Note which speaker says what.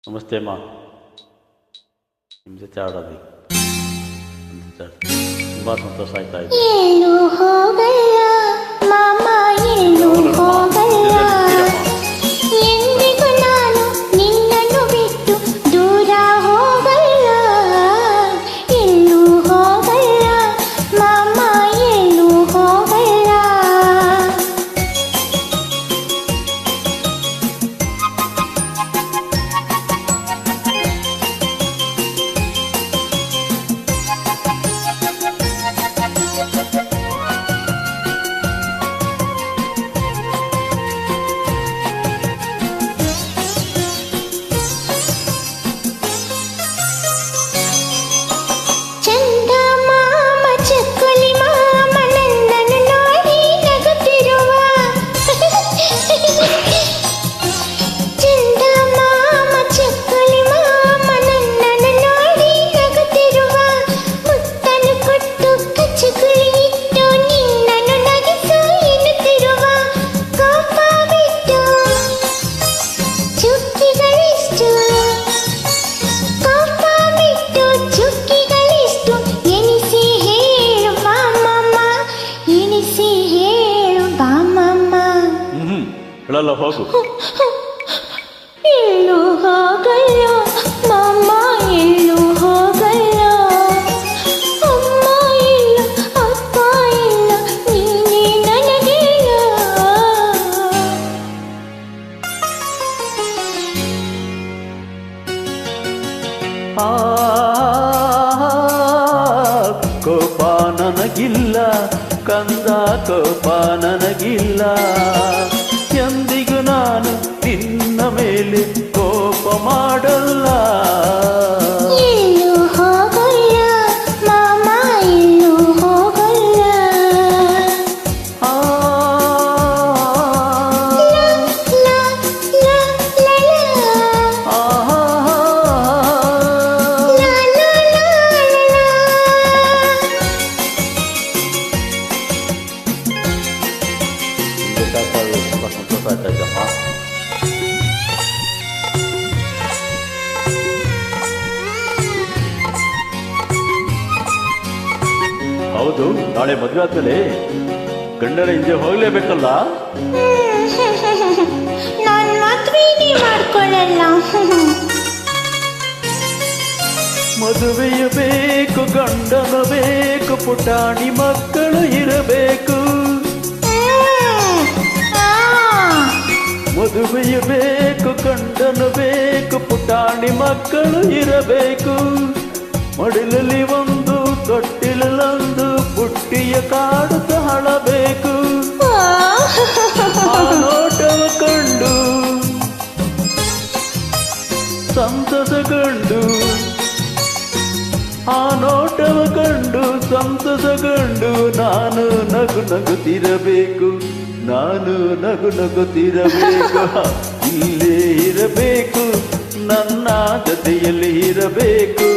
Speaker 1: ನಮಸ್ತೆ ಅಮ್ಮ. ನಿಮ್ಮ ಜೊತೆ ಆಡೋದು ತುಂಬ ಸಂತೋಷ ಆಯ್ತಾ ಇದೆ.
Speaker 2: ಎಲ್ಲೂ ಹೋಗಲ್ಲ ಮಾಮ, ಎಲ್ಲೂ ಹೋಗಲ್ಲ, ಎಂದಿಗೂ ನಾನು ನಿನ್ನನ್ನು ಬಿಟ್ಟು ದೂರ ಹೋಗಲ್ಲ. ಎಲ್ಲೂ ಹೋಗಲ್ಲ ಮಾಮ, ಎಲ್ಲೂ ಹೋಗಲ್ಲ.
Speaker 1: ಹೇಳಲ್ಲ ಹೋಗು.
Speaker 2: ಎಲ್ಲೂ ಹೋಗಲ್ಲ ಮಾಮ, ಎಲ್ಲೂ ಹೋಗಲ್ಲ. ಅಮ್ಮ ಇಲ್ಲ, ಅಪ್ಪ ಇಲ್ಲ, ನೀನೇ ನನಗಿಲ್ಲ.
Speaker 1: ಕೋಪ ನನಗಿಲ್ಲ ಕಂದ, ಕೋಪ ನನಗಿಲ್ಲ. ಎಂದಿಗೂ ನಾನು ನಿನ್ನ ಮೇಲೆ ಕೋಪ ಮಾಡಲ್ಲ.
Speaker 2: ಎಲ್ಲೂ ಹೋಗಲ್ಲ ಮಾಮ, ಎಲ್ಲೂ ಹೋಗಲ್ಲ. ಲಾ, ಲಾ, ಲಾ, ಲಾ. ಲಾ, ಲಾ, ಲಾ, ಲಾ.
Speaker 1: ತುಂಬ ಸಂತೋಷ ಆಯ್ತಾ ಇದ್ದಮ್ಮ. ಹೌದು, ನಾಳೆ ಮದುವೆ ಆದ್ಮೇಲೆ ಗಂಡನ ಹಿಂದೆ ಹೋಗ್ಲೇಬೇಕಲ್ಲ.
Speaker 2: ನಾನ್ ಮದ್ವೆನೇ ಮಾಡ್ಕೊಳ್ಳಲ್ಲ.
Speaker 1: ಮದುವೆಯ ಬೇಕು, ಗಂಡನ ಬೇಕು, ಪುಟಾಣಿ ಮಕ್ಕಳು ಇರಬೇಕು. ಮದುವೆಯ ಬೇಕು, ಗಂಡನು ಬೇಕು, ಪುಟಾಣಿ ಮಕ್ಕಳು ಇರಬೇಕು. ಮಡಿಲಲ್ಲಿ ಒಂದು, ತೊಟ್ಟಿಲೊಂದು, ಪುಟ್ಟಿಯ ಕಾಡುತ್ತ ಹಳಬೇಕು. ಆ ನೋಟವ ಕಂಡು ಸಂತಸಗೊಂಡು, ಆ ನೋಟವ ಕಂಡು ಸಂತಸಗೊಂಡು, ನಾನು ನಗು ನಗುತ್ತಿರಬೇಕು, ನಾನು ನಗು ನಗುತ್ತಿರಬೇಕು. ಇಲ್ಲೇ ಇರಬೇಕು, ನನ್ನ ಜೊತೆಯಲ್ಲಿ ಇರಬೇಕು.